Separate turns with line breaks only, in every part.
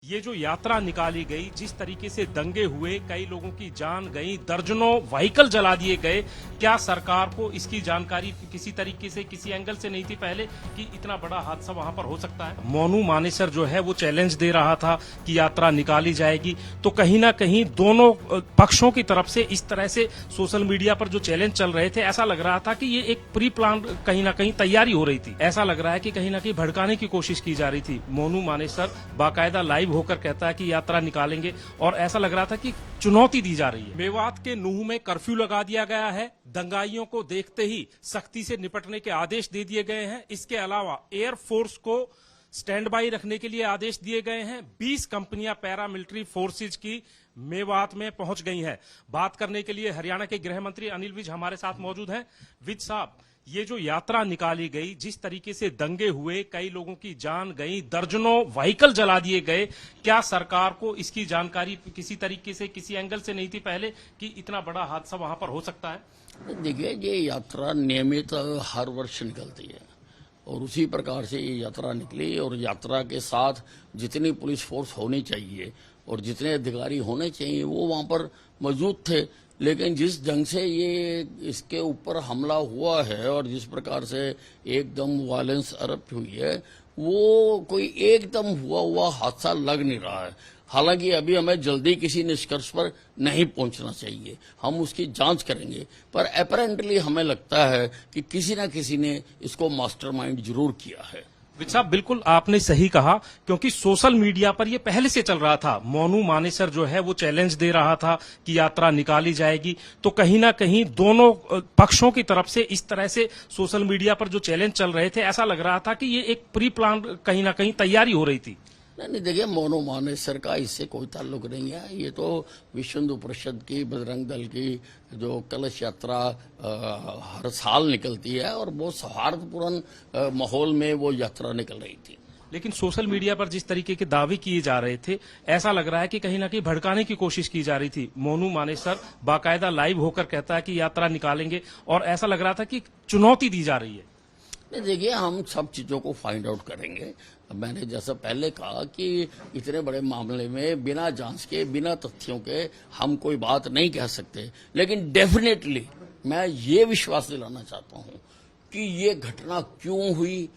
ये जो यात्रा निकाली गई, जिस तरीके से दंगे हुए, कई लोगों की जान गई, दर्जनों व्हीकल जला दिए गए, क्या सरकार को इसकी जानकारी किसी तरीके से, किसी एंगल से नहीं थी पहले कि इतना बड़ा हादसा वहां पर हो सकता है? मोनू मानेसर जो है वो चैलेंज दे रहा था कि यात्रा निकाली जाएगी, तो कहीं ना कहीं दोनों पक्षों की तरफ से इस तरह से सोशल मीडिया पर जो चैलेंज चल रहे थे, ऐसा लग रहा था कि ये एक प्री प्लान कहीं ना कहीं तैयारी हो रही थी। ऐसा लग रहा है कि कहीं ना कहीं भड़काने की कोशिश की जा रही थी। मोनू मानेसर बाकायदा लाइव होकर कहता है कि यात्रा निकालेंगे, और ऐसा लग रहा था कि चुनौती दी जा रही है। मेवात के नूह में कर्फ्यू लगा दिया गया है। दंगाइयों को देखते ही सख्ती से निपटने के आदेश दे दिए गए हैं। इसके अलावा एयरफोर्स को स्टैंड बाई रखने के लिए आदेश दिए गए हैं। 20 कंपनियां पैरामिलिट्री फोर्सेज की मेवात में पहुंच गई हैं। बात करने के लिए हरियाणा के गृह मंत्री अनिल विज हमारे साथ मौजूद हैं। विज साहब, ये जो यात्रा निकाली गई, जिस तरीके से दंगे हुए, कई लोगों की जान गई, दर्जनों व्हीकल जला दिए गए, क्या सरकार को इसकी जानकारी किसी तरीके से, किसी एंगल से नहीं थी पहले कि इतना बड़ा हादसा वहां पर हो सकता है?
देखिए, ये यात्रा नियमित हर वर्ष निकलती है और उसी प्रकार से ये यात्रा निकली, और यात्रा के साथ जितनी पुलिस फोर्स होनी चाहिए और जितने अधिकारी होने चाहिए वो वहां पर मौजूद थे। लेकिन जिस ढंग से ये इसके ऊपर हमला हुआ है और जिस प्रकार से एकदम वायलेंस अरप्ट हुई है, वो कोई एकदम हुआ हादसा लग नहीं रहा है। हालांकि अभी हमें जल्दी किसी निष्कर्ष पर नहीं पहुंचना चाहिए, हम उसकी जांच करेंगे, पर अपेरेंटली हमें लगता है कि किसी न किसी ने इसको मास्टरमाइंड जरूर किया है।
साहब, बिल्कुल आपने सही कहा, क्योंकि सोशल मीडिया पर ये पहले से चल रहा था। मोनू मानेसर जो है वो चैलेंज दे रहा था कि यात्रा निकाली जाएगी, तो कहीं ना कहीं दोनों पक्षों की तरफ से इस तरह से सोशल मीडिया पर जो चैलेंज चल रहे थे, ऐसा लग रहा था कि ये एक प्री प्लान कहीं ना कहीं तैयारी हो रही थी।
नहीं, देखिए, मोनू मानेसर का इससे कोई ताल्लुक नहीं है। ये तो विश्व हिंदू परिषद की, बजरंग दल की जो कलश यात्रा हर साल निकलती है और बहुत सौहार्दपूर्ण माहौल में वो यात्रा निकल रही थी।
लेकिन सोशल मीडिया पर जिस तरीके के दावे किए जा रहे थे, ऐसा लग रहा है कि कहीं ना कहीं भड़काने की कोशिश की जा रही थी। मोनू मानेसर बाकायदा लाइव होकर कहता है कि यात्रा निकालेंगे, और ऐसा लग रहा था कि चुनौती दी जा रही है।
नहीं, देखिए, हम सब चीजों को फाइंड आउट करेंगे। मैंने जैसा पहले कहा कि इतने बड़े मामले में बिना जांच के, बिना तथ्यों के हम कोई बात नहीं कह सकते। लेकिन डेफिनेटली मैं ये विश्वास दिलाना चाहता हूं कि ये घटना क्यों हुई,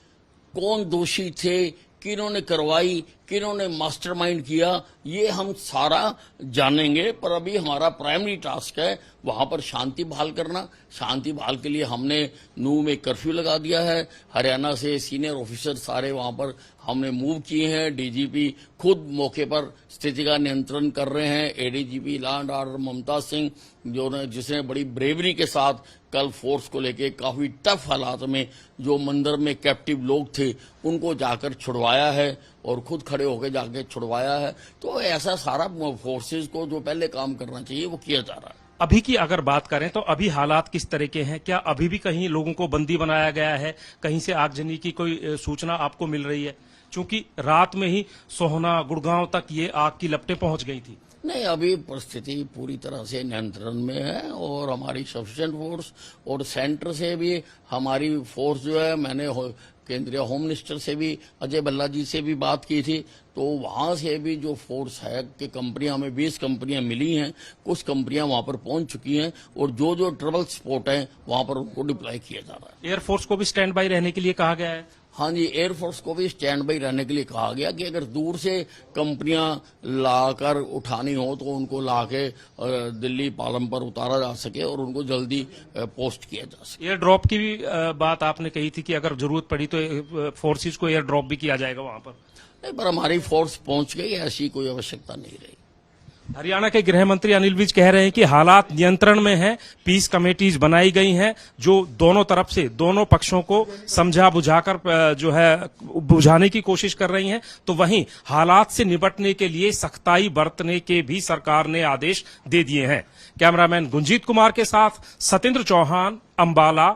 कौन दोषी थे, किन्होंने करवाई, किन्होंने मास्टरमाइंड किया, ये हम सारा जानेंगे। पर अभी हमारा प्राइमरी टास्क है वहां पर शांति बहाल करना। शांति बहाल के लिए हमने नूह में कर्फ्यू लगा दिया है। हरियाणा से सीनियर ऑफिसर सारे वहां पर हमने मूव किए हैं। डीजीपी खुद मौके पर स्थिति का नियंत्रण कर रहे हैं। एडीजीपी लॉ एंड ऑर्डर ममता सिंह, जिसने बड़ी ब्रेवरी के साथ कल फोर्स को लेके काफी टफ हालात में जो मंदिर में कैप्टिव लोग थे उनको जाकर छुड़वाया है, और खुद खड़े होकर जाके छुड़वाया है। तो ऐसा सारा फोर्सेज को जो पहले काम करना चाहिए वो किया जा रहा है।
अभी की अगर बात करें तो अभी हालात किस तरह के हैं? क्या अभी भी कहीं लोगों को बंदी बनाया गया है? कहीं से आगजनी की कोई सूचना आपको मिल रही है? क्योंकि रात में ही सोहना, गुड़गांव तक ये आग की लपटें पहुंच गई थी।
नहीं, अभी परिस्थिति पूरी तरह से नियंत्रण में है, और हमारी सफिशिएंट फोर्स और सेंटर से भी हमारी फोर्स जो है, मैंने केंद्रीय होम मिनिस्टर से भी, अजय भल्ला जी से भी बात की थी, तो वहां से भी जो फोर्स है कि कंपनियां, हमें 20 कंपनियां मिली हैं, कुछ कंपनियां वहां पर पहुंच चुकी हैं, और जो जो ट्रबल स्पॉट है वहां पर उनको डिप्लॉय किया जा रहा है।
एयरफोर्स को भी स्टैंड बाई रहने के लिए कहा गया है।
हाँ जी, एयरफोर्स को भी स्टैंड बाई रहने के लिए कहा गया कि अगर दूर से कंपनियां लाकर उठानी हो तो उनको लाके दिल्ली पालम पर उतारा जा सके और उनको जल्दी पोस्ट किया जा सके।
एयर ड्रॉप की भी बात आपने कही थी कि अगर जरूरत पड़ी तो फोर्सेज को एयर ड्रॉप भी किया जाएगा वहां पर।
नहीं, पर हमारी फोर्स पहुंच गई, ऐसी कोई आवश्यकता नहीं रही।
हरियाणा के गृह मंत्री अनिल विज कह रहे हैं कि हालात नियंत्रण में हैं, पीस कमेटीज बनाई गई हैं जो दोनों तरफ से, दोनों पक्षों को समझा बुझाकर जो है बुझाने की कोशिश कर रही हैं। तो वहीं हालात से निपटने के लिए सख्ताई बरतने के भी सरकार ने आदेश दे दिए हैं। कैमरामैन गुंजीत कुमार के साथ सतेंद्र चौहान, अंबाला।